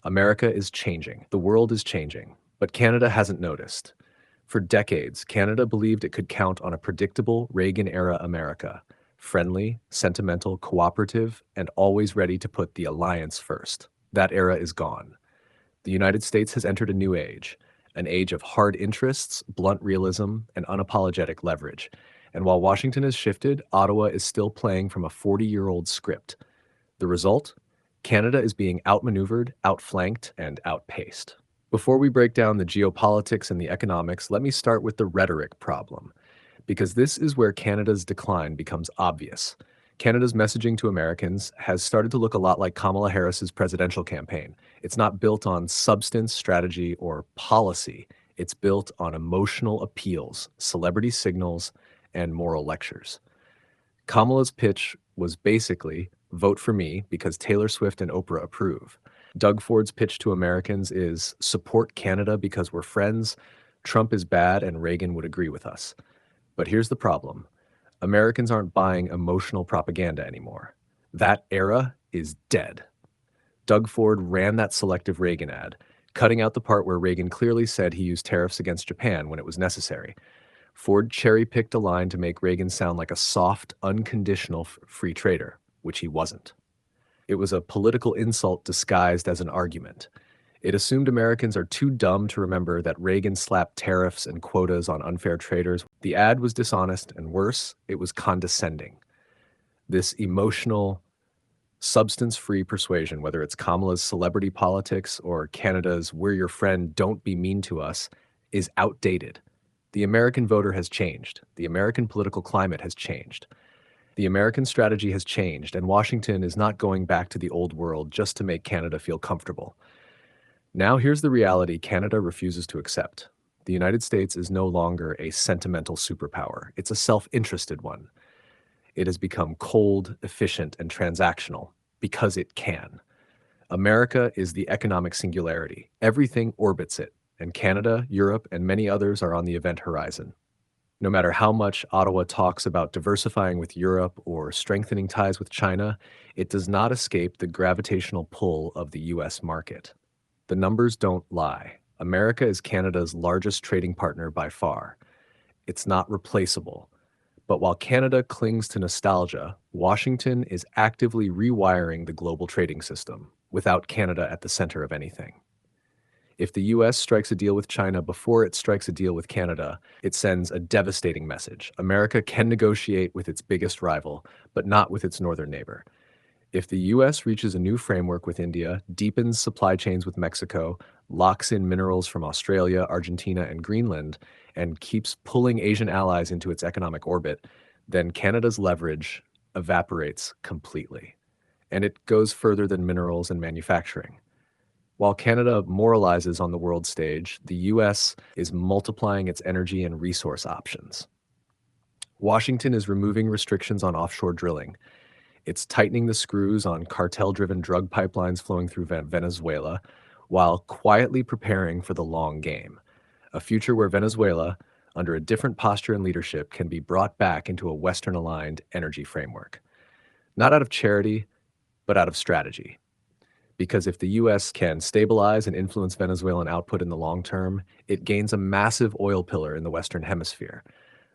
America is changing. The world is changing. But Canada hasn't noticed. For decades, Canada believed it could count on a predictable Reagan-era America, friendly, sentimental, cooperative, and always ready to put the alliance first. That era is gone. The United States has entered a new age, an age of hard interests, blunt realism, and unapologetic leverage. And while Washington has shifted, Ottawa is still playing from a 40-year-old script. The result? Canada is being outmaneuvered, outflanked, and outpaced. Before we break down the geopolitics and the economics, let me start with the rhetoric problem, because this is where Canada's decline becomes obvious. Canada's messaging to Americans has started to look a lot like Kamala Harris's presidential campaign. It's not built on substance, strategy, or policy. It's built on emotional appeals, celebrity signals, and moral lectures. Kamala's pitch was basically vote for me because Taylor Swift and Oprah approve. Doug Ford's pitch to Americans is support Canada because we're friends, Trump is bad, and Reagan would agree with us. But here's the problem. Americans aren't buying emotional propaganda anymore. That era is dead. Doug Ford ran that selective Reagan ad, cutting out the part where Reagan clearly said he used tariffs against Japan when it was necessary. Ford cherry-picked a line to make Reagan sound like a soft, unconditional free trader, which he wasn't. It was a political insult disguised as an argument. It assumed Americans are too dumb to remember that Reagan slapped tariffs and quotas on unfair traders. The ad was dishonest, and worse, it was condescending. This emotional, substance-free persuasion, whether it's Kamala's celebrity politics or Canada's "we're your friend, don't be mean to us," is outdated. The American voter has changed. The American political climate has changed. The American strategy has changed, and Washington is not going back to the old world just to make Canada feel comfortable. Now here's the reality Canada refuses to accept. The United States is no longer a sentimental superpower. It's a self-interested one. It has become cold, efficient, and transactional because it can. America is the economic singularity. Everything orbits it, and Canada, Europe, and many others are on the event horizon. No matter how much Ottawa talks about diversifying with Europe or strengthening ties with China, it does not escape the gravitational pull of the US market. The numbers don't lie. America is Canada's largest trading partner by far. It's not replaceable. But while Canada clings to nostalgia, Washington is actively rewiring the global trading system without Canada at the center of anything. If the US strikes a deal with China before it strikes a deal with Canada, it sends a devastating message. America can negotiate with its biggest rival, but not with its northern neighbor. If the US reaches a new framework with India, deepens supply chains with Mexico, locks in minerals from Australia, Argentina, and Greenland, and keeps pulling Asian allies into its economic orbit, then Canada's leverage evaporates completely. And it goes further than minerals and manufacturing. While Canada moralizes on the world stage, the US is multiplying its energy and resource options. Washington is removing restrictions on offshore drilling. It's tightening the screws on cartel-driven drug pipelines flowing through Venezuela, while quietly preparing for the long game, a future where Venezuela, under a different posture and leadership, can be brought back into a Western-aligned energy framework. Not out of charity, but out of strategy. Because if the US can stabilize and influence Venezuelan output in the long term, it gains a massive oil pillar in the Western Hemisphere,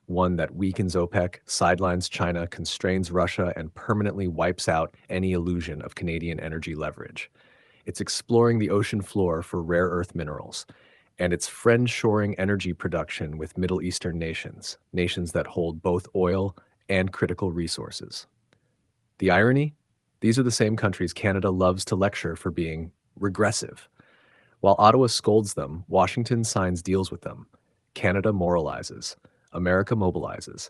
one that weakens OPEC, sidelines China, constrains Russia, and permanently wipes out any illusion of Canadian energy leverage. It's exploring the ocean floor for rare earth minerals, and it's friend-shoring energy production with Middle Eastern nations, nations that hold both oil and critical resources. The irony? These are the same countries Canada loves to lecture for being regressive. While Ottawa scolds them, Washington signs deals with them. Canada moralizes. America mobilizes.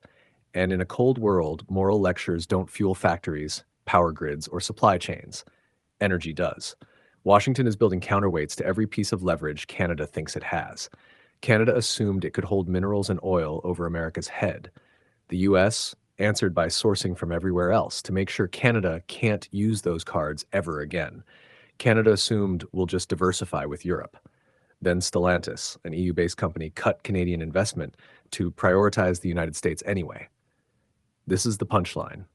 And in a cold world, moral lectures don't fuel factories, power grids, or supply chains. Energy does. Washington is building counterweights to every piece of leverage Canada thinks it has. Canada assumed it could hold minerals and oil over America's head. The US answered by sourcing from everywhere else to make sure Canada can't use those cards ever again. Canada assumed we'll just diversify with Europe. Then Stellantis, an EU-based company, cut Canadian investment to prioritize the United States anyway. This is the punchline.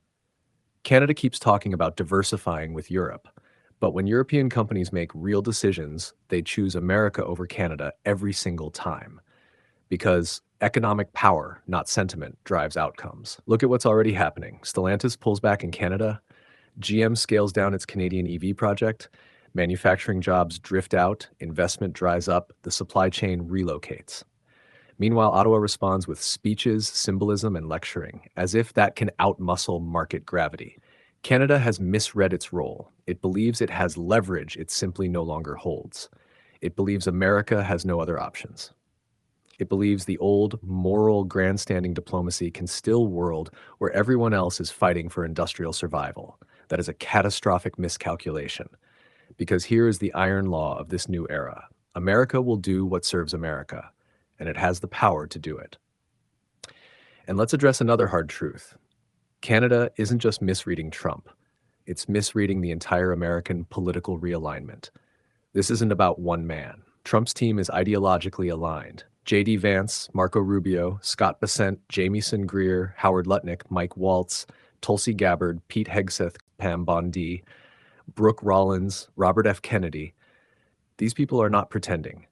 Canada keeps talking about diversifying with Europe, But when European companies make real decisions, they choose America over Canada every single time because economic power, not sentiment, drives outcomes. Look at what's already happening. Stellantis pulls back in Canada, GM scales down its Canadian EV project, manufacturing jobs drift out, investment dries up, the supply chain relocates. Meanwhile, Ottawa responds with speeches, symbolism, and lecturing, as if that can outmuscle market gravity. Canada has misread its role. It believes it has leverage it simply no longer holds. It believes America has no other options. It believes the old, moral, grandstanding diplomacy can still world where everyone else is fighting for industrial survival. That is a catastrophic miscalculation. Because here is the iron law of this new era. America will do what serves America, and it has the power to do it. And let's address another hard truth. Canada isn't just misreading Trump. It's misreading the entire American political realignment. This isn't about one man. Trump's team is ideologically aligned. J.D. Vance, Marco Rubio, Scott Bessent, Jamieson Greer, Howard Lutnick, Mike Waltz, Tulsi Gabbard, Pete Hegseth, Pam Bondi, Brooke Rollins, Robert F. Kennedy. These people are not pretending.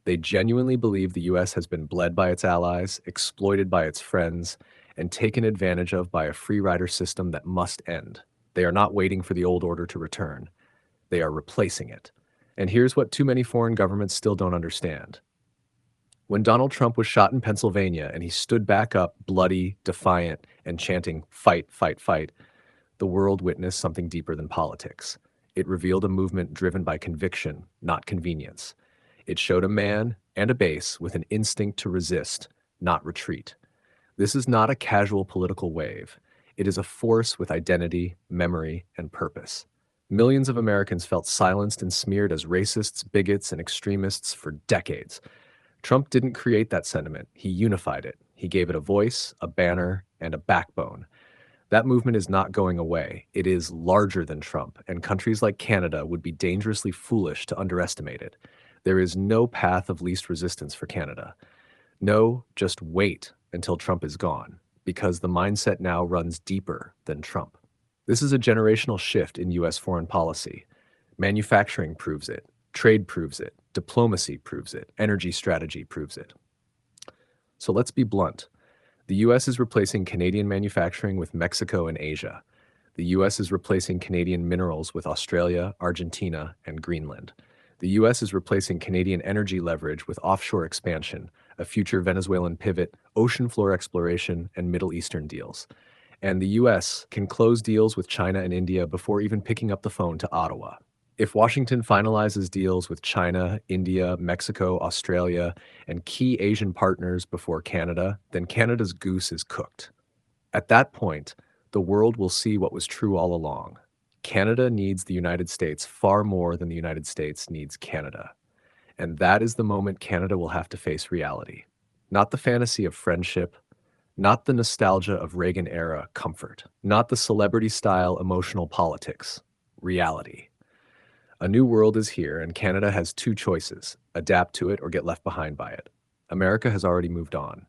They genuinely believe the U.S. has been bled by its allies, exploited by its friends, and taken advantage of by a free rider system that must end. They are not waiting for the old order to return. They are replacing it. And here's what too many foreign governments still don't understand. When Donald Trump was shot in Pennsylvania and he stood back up, bloody, defiant, and chanting, "Fight, fight, fight," the world witnessed something deeper than politics. It revealed a movement driven by conviction, not convenience. It showed a man and a base with an instinct to resist, not retreat. This is not a casual political wave. It is a force with identity, memory, and purpose. Millions of Americans felt silenced and smeared as racists, bigots, and extremists for decades. Trump didn't create that sentiment. He unified it. He gave it a voice, a banner, and a backbone. That movement is not going away. It is larger than Trump, and countries like Canada would be dangerously foolish to underestimate it. There is no path of least resistance for Canada. No, just wait until Trump is gone, because the mindset now runs deeper than Trump. This is a generational shift in U.S. foreign policy. Manufacturing proves it. Trade proves it. Diplomacy proves it. Energy strategy proves it. So let's be blunt. The U.S. is replacing Canadian manufacturing with Mexico and Asia. The U.S. is replacing Canadian minerals with Australia, Argentina, and Greenland. The U.S. is replacing Canadian energy leverage with offshore expansion, a future Venezuelan pivot, ocean floor exploration, and Middle Eastern deals. And the U.S. can close deals with China and India before even picking up the phone to Ottawa. If Washington finalizes deals with China, India, Mexico, Australia, and key Asian partners before Canada, then Canada's goose is cooked. At that point, the world will see what was true all along. Canada needs the United States far more than the United States needs Canada. And that is the moment Canada will have to face reality. Not the fantasy of friendship, not the nostalgia of Reagan-era comfort, not the celebrity-style emotional politics. Reality. A new world is here, and Canada has two choices: adapt to it or get left behind by it. America has already moved on.